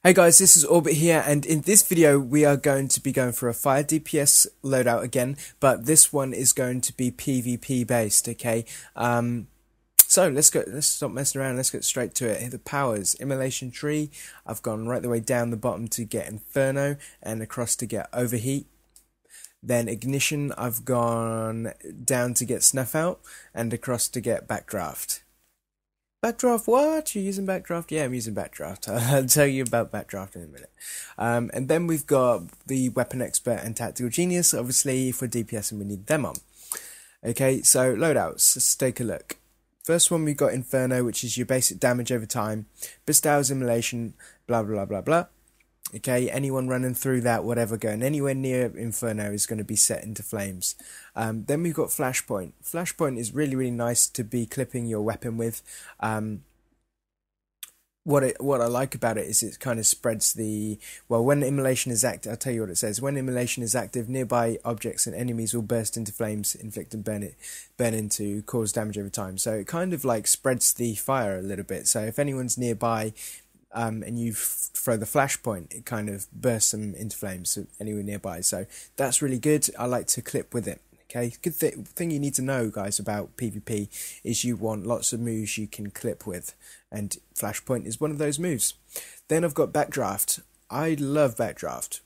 Hey guys, this is Orbit here, and in this video we are going to be going for a fire DPS loadout again, but this one is going to be PvP based, okay? So let's stop messing around, let's get straight to it. Here, the powers, Immolation Tree, I've gone right the way down the bottom to get Inferno, and across to get Overheat. Then Ignition, I've gone down to get Snuff Out, and across to get Backdraft. Backdraft, what? You're using Backdraft? Yeah, I'm using Backdraft. I'll tell you about Backdraft in a minute. And then we've got the Weapon Expert and Tactical Genius. Obviously, for DPS, and we need them on. Okay, so loadouts. Let's take a look. First one, we've got Inferno, which is your basic damage over time. Bestowals, Immolation, blah, blah, blah, blah. Okay, anyone running through that, whatever, going anywhere near Inferno is going to be set into flames. Then we've got Flashpoint. Flashpoint is really, really nice to be clipping your weapon with. What I like about it is it kind of spreads the... Well, when Immolation is active, I'll tell you what it says. When Immolation is active, nearby objects and enemies will burst into flames, inflict and burn into, cause damage over time. So it kind of like spreads the fire a little bit. So if anyone's nearby... and you throw the flashpoint, it kind of bursts them into flames anywhere nearby. So that's really good. I like to clip with it. Okay, good thing you need to know, guys, about PvP is you want lots of moves you can clip with, and flashpoint is one of those moves. Then I've got Backdraft. I love Backdraft.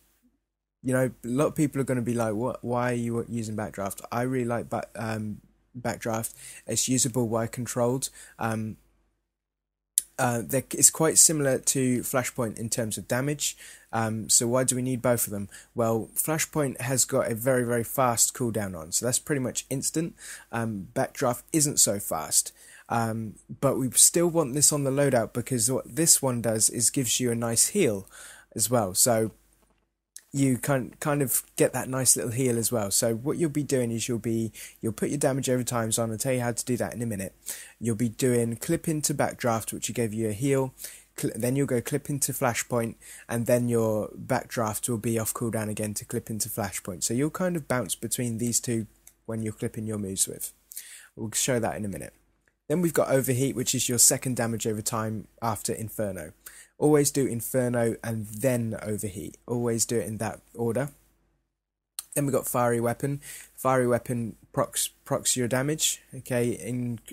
You know, a lot of people are going to be like, "What? Why are you using Backdraft?" I really like Backdraft. It's usable while controlled. It's quite similar to Flashpoint in terms of damage. So why do we need both of them? Well, Flashpoint has got a very, very fast cooldown on, so that's pretty much instant. Backdraft isn't so fast, but we still want this on the loadout because what this one does is gives you a nice heal as well. So you kind of get that nice little heal as well. So what you'll be doing is you'll put your damage over times on. I'll tell you how to do that in a minute. You'll be doing clip into Backdraft, which will give you a heal. Then you'll go clip into Flashpoint, and then your Backdraft will be off cooldown again to clip into Flashpoint. So you'll kind of bounce between these two when you're clipping your moves with. We'll show that in a minute. Then we've got Overheat, which is your second damage over time after Inferno. Always do Inferno and then Overheat. Always do it in that order. Then we've got Fiery Weapon. Fiery Weapon procs your damage. Okay,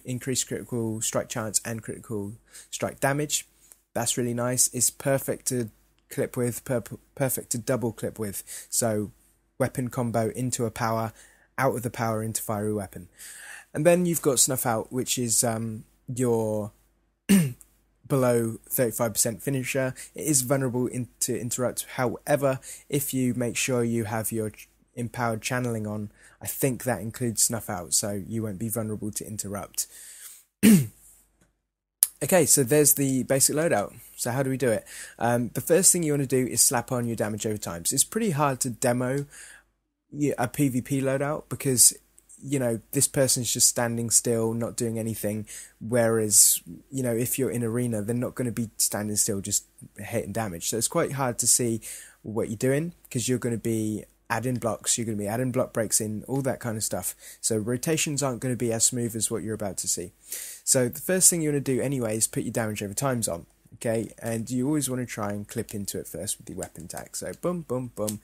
increase critical strike chance and critical strike damage. That's really nice. It's perfect to clip with, perfect to double clip with. So weapon combo into a power, out of the power into Fiery Weapon. And then you've got Snuff Out, which is your below 35% finisher. It is vulnerable to interrupt. However, if you make sure you have your empowered channeling on, I think that includes Snuff Out, so you won't be vulnerable to interrupt. Okay, so there's the basic loadout. So how do we do it? The first thing you want to do is slap on your damage over time. So it's pretty hard to demo a PvP loadout because, you know, this person's just standing still, not doing anything. Whereas, you know, if you're in arena, they're not going to be standing still, just hitting damage. So it's quite hard to see what you're doing because you're going to be adding blocks, you're going to be adding block breaks in, all that kind of stuff. So rotations aren't going to be as smooth as what you're about to see. So the first thing you want to do anyway is put your damage over times on. Okay, and you always want to try and clip into it first with your weapon tag. So boom, boom, boom.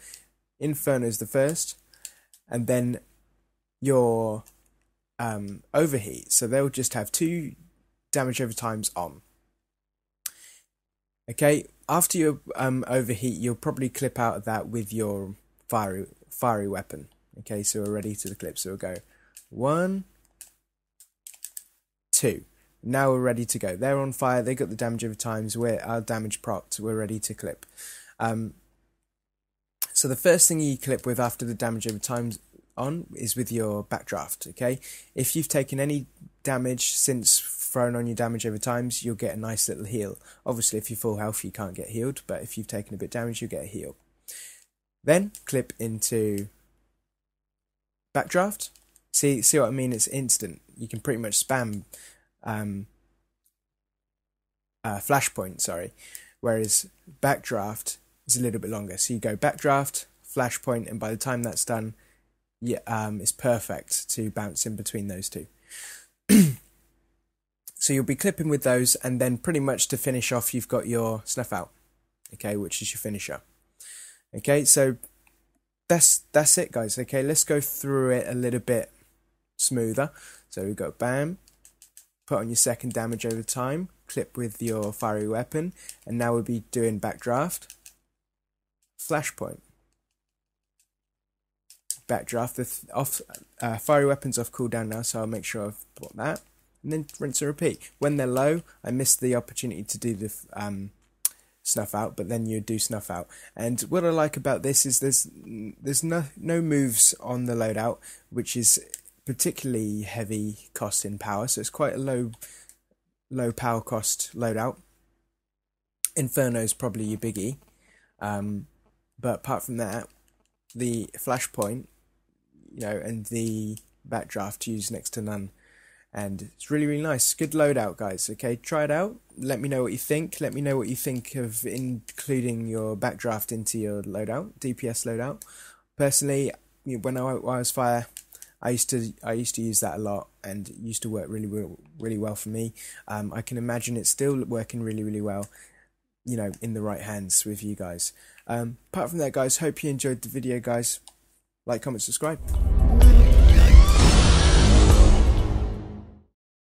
Inferno is the first, and then your Overheat. So they'll just have 2 damage over times on. Okay, after your Overheat, you'll probably clip out of that with your fiery weapon. Okay, so we're ready to the clip. So we'll go 1, 2. Now we're ready to go. They're on fire. They got the damage over times. Our damage procced. We're ready to clip. So the first thing you clip with after the damage over times on is with your Backdraft. Okay, if you've taken any damage since throwing on your damage over times, you'll get a nice little heal. Obviously, if you're full health, you can't get healed, but if you've taken a bit of damage, you'll get a heal. Then clip into Backdraft. See what I mean? It's instant. You can pretty much spam Flashpoint, sorry, whereas Backdraft is a little bit longer. So you go Backdraft, Flashpoint, and by the time that's done, it's perfect to bounce in between those two. So you'll be clipping with those, and then pretty much to finish off, you've got your Snuff Out. okay, which is your finisher. Okay, so that's it, guys. Okay, let's go through it a little bit smoother. So we got bam, put on your second damage over time, clip with your fiery weapon, and now we'll be doing Backdraft Flashpoint. Backdraft, fiery weapons off cooldown now, so I'll make sure I've bought that, and then rinse and repeat. When they're low, I missed the opportunity to do the snuff out, but then you do snuff out. And what I like about this is there's no moves on the loadout, which is particularly heavy cost in power, so it's quite a low power cost loadout. Inferno's probably your biggie, but apart from that, the Flashpoint, you know, and the Backdraft use next to none, and it's really, really nice. Good loadout, guys. Okay, try it out. Let me know what you think. Let me know what you think of including your Backdraft into your loadout, DPS loadout. Personally, when I was fire, I used to use that a lot, and it used to work really well for me. I can imagine it's still working really, really well, you know, in the right hands with you guys. Apart from that, guys, hope you enjoyed the video, guys. Like, comment, subscribe.